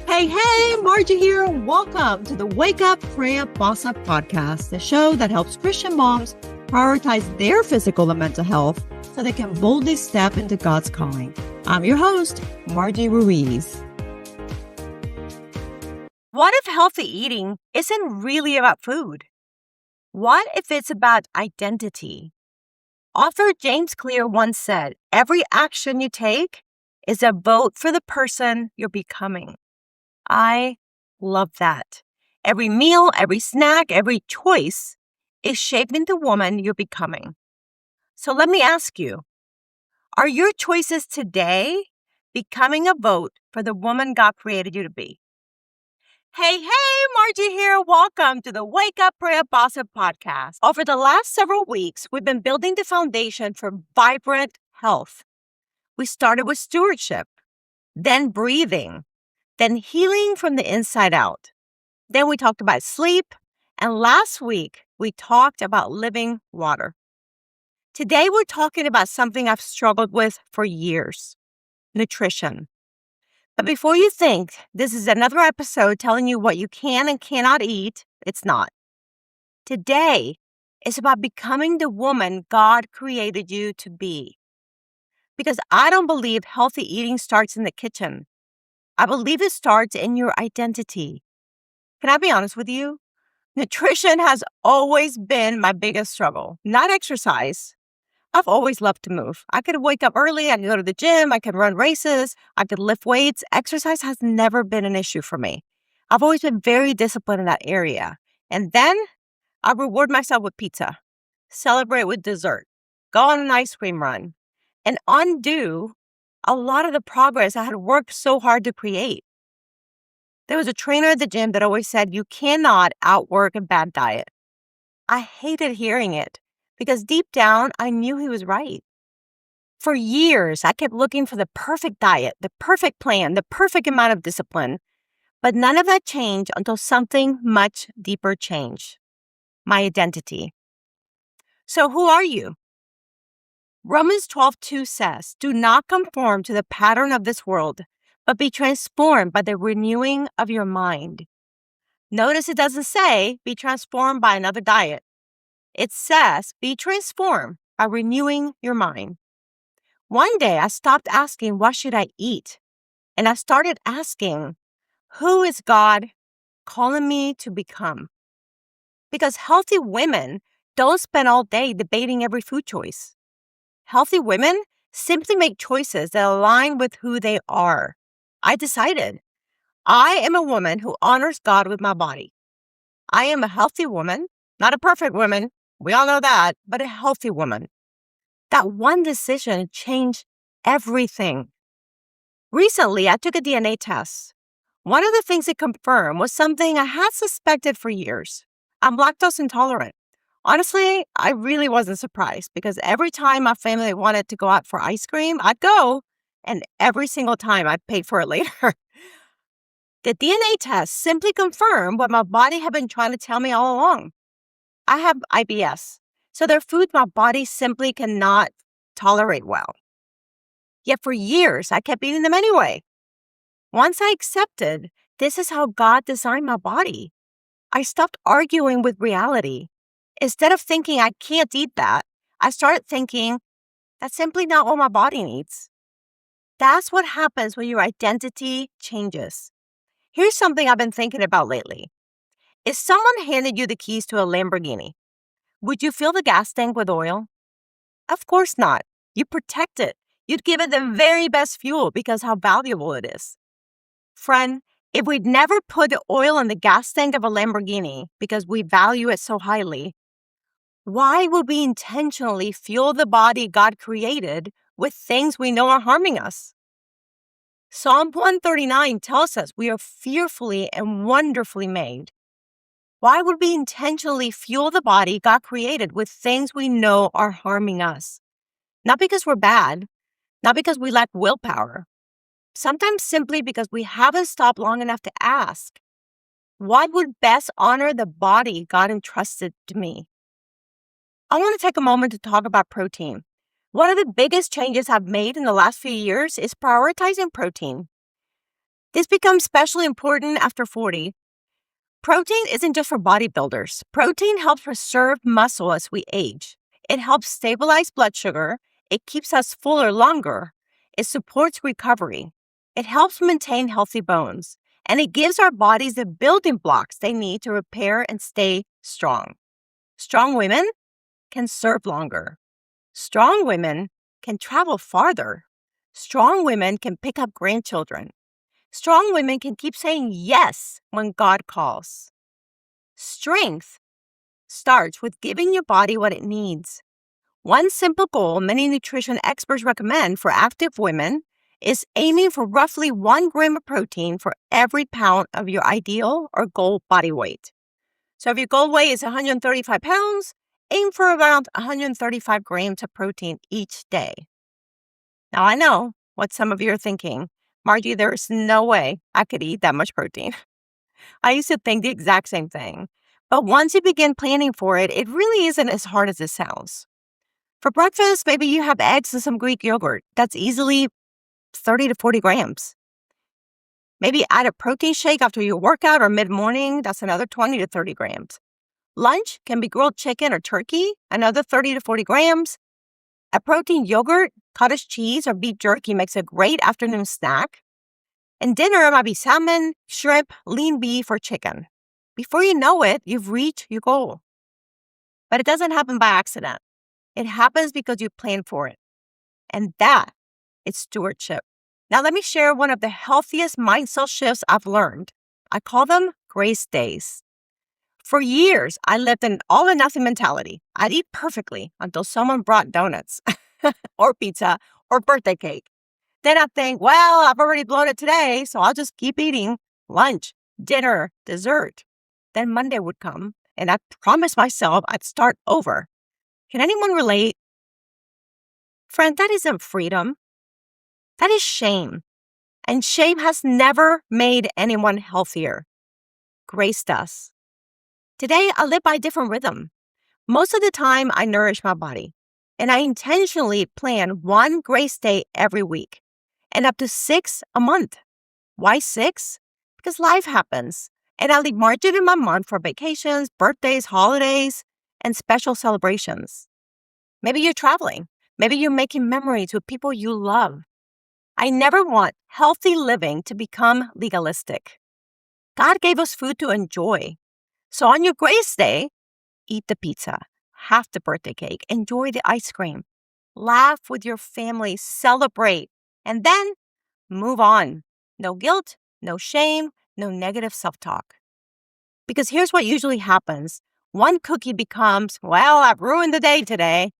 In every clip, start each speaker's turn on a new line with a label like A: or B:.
A: Hey, Margie here. Welcome to the Wake Up, Pray Up, Boss Up podcast, the show that helps Christian moms prioritize their physical and mental health so they can boldly step into God's calling. I'm your host, Margie Ruiz.
B: What if healthy eating isn't really about food? What if it's about identity? Author James Clear once said, "Every action you take is a vote for the person you're becoming." I love that. Every meal, every snack, every choice is shaping the woman you're becoming. So let me ask you, are your choices today becoming a vote for the woman God created you to be? Hey, Margie here. Welcome to the Wake Up, Pray Up, Boss Up podcast. Over the last several weeks, we've been building the foundation for vibrant health. We started with stewardship, then breathing, then healing from the inside out. Then we talked about sleep, and last week, we talked about living water. Today, we're talking about something I've struggled with for years, nutrition. But before you think this is another episode telling you what you can and cannot eat, it's not. Today is about becoming the woman God created you to be. Because I don't believe healthy eating starts in the kitchen. I believe it starts in your identity. Can I be honest with you? Nutrition has always been my biggest struggle, not exercise. I've always loved to move. I could wake up early, I could go to the gym, I could run races, I could lift weights. Exercise has never been an issue for me. I've always been very disciplined in that area. And then I reward myself with pizza, celebrate with dessert, go on an ice cream run, and undo a lot of the progress I had worked so hard to create. There was a trainer at the gym that always said, "You cannot outwork a bad diet." I hated hearing it because deep down, I knew he was right. For years, I kept looking for the perfect diet, the perfect plan, the perfect amount of discipline. But none of that changed until something much deeper changed: my identity. So who are you? Romans 12:2 says, "Do not conform to the pattern of this world, but be transformed by the renewing of your mind." Notice it doesn't say, be transformed by another diet. It says, be transformed by renewing your mind. One day, I stopped asking, what should I eat? And I started asking, who is God calling me to become? Because healthy women don't spend all day debating every food choice. Healthy women simply make choices that align with who they are. I decided, I am a woman who honors God with my body. I am a healthy woman, not a perfect woman. We all know that, but a healthy woman. That one decision changed everything. Recently, I took a DNA test. One of the things it confirmed was something I had suspected for years. I'm lactose intolerant. Honestly, I really wasn't surprised because every time my family wanted to go out for ice cream, I'd go, and every single time I paid for it later. The DNA test simply confirmed what my body had been trying to tell me all along. I have IBS, so there are foods my body simply cannot tolerate well. Yet for years, I kept eating them anyway. Once I accepted this is how God designed my body, I stopped arguing with reality. Instead of thinking I can't eat that, I started thinking that's simply not what my body needs. That's what happens when your identity changes. Here's something I've been thinking about lately. If someone handed you the keys to a Lamborghini, would you fill the gas tank with oil? Of course not. You protect it. You'd give it the very best fuel because how valuable it is. Friend, if we'd never put the oil in the gas tank of a Lamborghini because we value it so highly, why would we intentionally fuel the body God created with things we know are harming us? Psalm 139 tells us we are fearfully and wonderfully made. Why would we intentionally fuel the body God created with things we know are harming us? Not because we're bad, not because we lack willpower. Sometimes simply because we haven't stopped long enough to ask, what would best honor the body God entrusted to me? I want to take a moment to talk about protein. One of the biggest changes I've made in the last few years is prioritizing protein. This becomes especially important after 40. Protein isn't just for bodybuilders. Protein helps preserve muscle as we age. It helps stabilize blood sugar. It keeps us fuller longer. It supports recovery. It helps maintain healthy bones. And it gives our bodies the building blocks they need to repair and stay strong. Strong women can serve longer. Strong women can travel farther. Strong women can pick up grandchildren. Strong women can keep saying yes when God calls. Strength starts with giving your body what it needs. One simple goal many nutrition experts recommend for active women is aiming for roughly 1 gram of protein for every pound of your ideal or goal body weight. So if your goal weight is 135 pounds, aim for around 135 grams of protein each day. Now, I know what some of you are thinking. Margie, there's no way I could eat that much protein. I used to think the exact same thing. But once you begin planning for it, it really isn't as hard as it sounds. For breakfast, maybe you have eggs and some Greek yogurt. That's easily 30 to 40 grams. Maybe add a protein shake after your workout or mid-morning. That's another 20 to 30 grams. Lunch can be grilled chicken or turkey, another 30 to 40 grams. A protein yogurt, cottage cheese, or beef jerky makes a great afternoon snack. And dinner might be salmon, shrimp, lean beef, or chicken. Before you know it, you've reached your goal. But it doesn't happen by accident. It happens because you plan for it. And that is stewardship. Now, let me share one of the healthiest mindset shifts I've learned. I call them grace days. For years, I lived in all or nothing mentality. I'd eat perfectly until someone brought donuts or pizza or birthday cake. Then I'd think, well, I've already blown it today, so I'll just keep eating lunch, dinner, dessert. Then Monday would come, and I promised myself I'd start over. Can anyone relate? Friend, that isn't freedom. That is shame. And shame has never made anyone healthier. Grace does. Today, I live by a different rhythm. Most of the time, I nourish my body. And I intentionally plan 1 grace day every week and up to 6 a month. Why 6? Because life happens. And I leave margin in my month for vacations, birthdays, holidays, and special celebrations. Maybe you're traveling. Maybe you're making memories with people you love. I never want healthy living to become legalistic. God gave us food to enjoy. So on your grace day, eat the pizza, have the birthday cake, enjoy the ice cream, laugh with your family, celebrate, and then move on. No guilt, no shame, no negative self-talk. Because here's what usually happens. One cookie becomes, well, I've ruined the day today.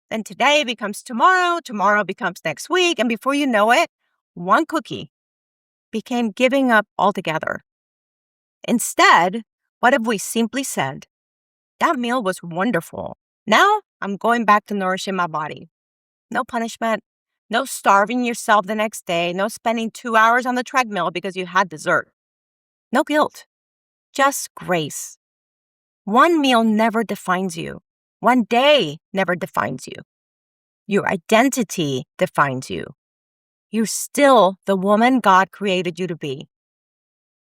B: Then today becomes tomorrow, tomorrow becomes next week, and before you know it, one cookie became giving up altogether. Instead, what if we simply said, that meal was wonderful. Now I'm going back to nourishing my body. No punishment, no starving yourself the next day, no spending 2 hours on the treadmill because you had dessert. No guilt, just grace. One meal never defines you. One day never defines you. Your identity defines you. You're still the woman God created you to be.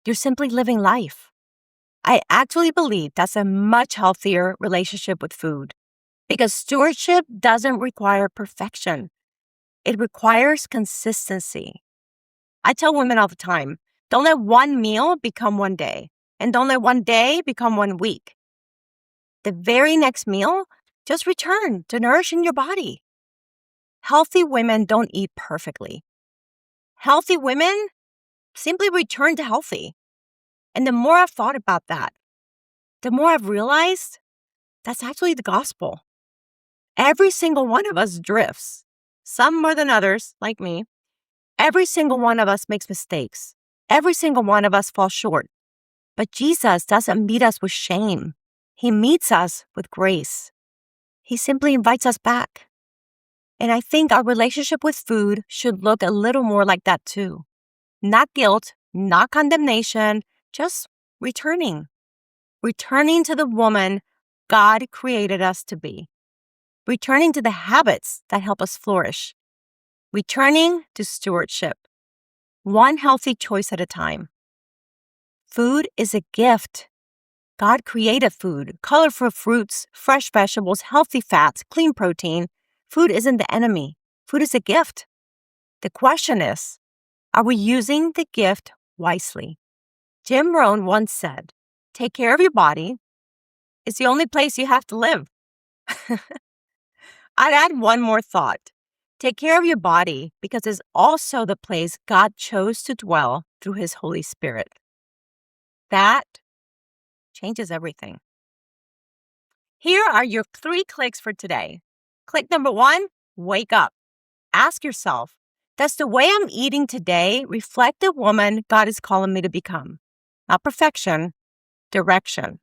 B: You're simply living life. I actually believe that's a much healthier relationship with food because stewardship doesn't require perfection. It requires consistency. I tell women all the time, don't let one meal become one day, and don't let one day become one week. The very next meal, just return to nourishing your body. Healthy women don't eat perfectly. Healthy women simply return to healthy. And the more I've thought about that, the more I've realized that's actually the gospel. Every single one of us drifts, some more than others, like me. Every single one of us makes mistakes. Every single one of us falls short. But Jesus doesn't meet us with shame. He meets us with grace. He simply invites us back. And I think our relationship with food should look a little more like that too. Not guilt, not condemnation, just returning. Returning to the woman God created us to be. Returning to the habits that help us flourish. Returning to stewardship. one healthy choice at a time. Food is a gift. God created food, colorful fruits, fresh vegetables, healthy fats, clean protein. Food isn't the enemy. Food is a gift. The question is, are we using the gift wisely? Jim Rohn once said, take care of your body. It's the only place you have to live. I'd add one more thought. Take care of your body because it's also the place God chose to dwell through His Holy Spirit. That changes everything. Here are your 3 clicks for today. Click number 1, wake up. Ask yourself, does the way I'm eating today reflect the woman God is calling me to become? Not perfection, direction.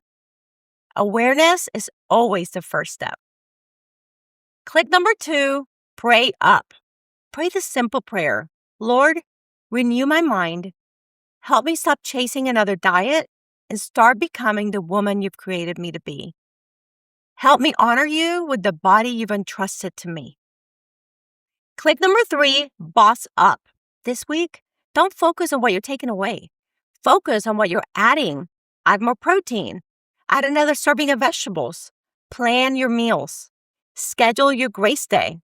B: Awareness is always the first step. Click number 2, pray up. Pray the simple prayer. Lord, renew my mind. Help me stop chasing another diet and start becoming the woman you've created me to be. Help me honor you with the body you've entrusted to me. Click number 3, boss up. This week, don't focus on what you're taking away. Focus on what you're adding. Add more protein. Add another serving of vegetables. Plan your meals. Schedule your grace day.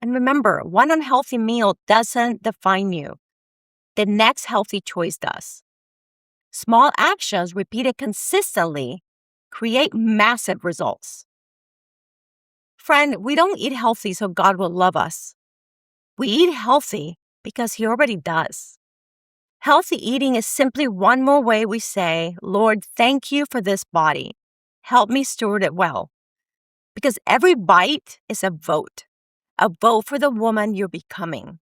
B: And remember, one unhealthy meal doesn't define you. The next healthy choice does. Small actions repeated consistently create massive results. Friend, we don't eat healthy so God will love us. We eat healthy because He already does. Healthy eating is simply one more way we say, Lord, thank you for this body. Help me steward it well. Because every bite is a vote for the woman you're becoming.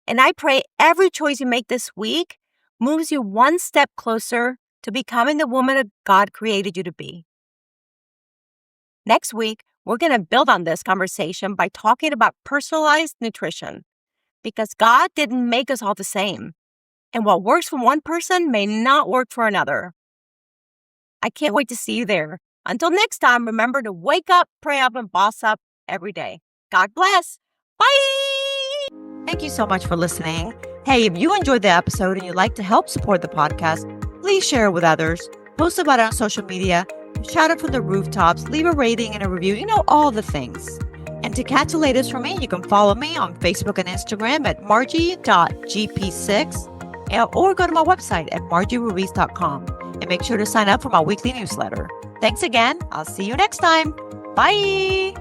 B: And I pray every choice you make this week moves you one step closer to becoming the woman that God created you to be. Next week, we're going to build on this conversation by talking about personalized nutrition, because God didn't make us all the same. And what works for one person may not work for another. I can't wait to see you there. Until next time, remember to wake up, pray up, and boss up every day. God bless. Bye!
A: Thank you so much for listening. Hey, if you enjoyed the episode and you'd like to help support the podcast, please share it with others, post about it on social media, shout it from the rooftops, leave a rating and a review, all the things. And to catch the latest from me, you can follow me on Facebook and Instagram at margie.gp6 or go to my website at margieruiz.com and make sure to sign up for my weekly newsletter. Thanks again. I'll see you next time. Bye.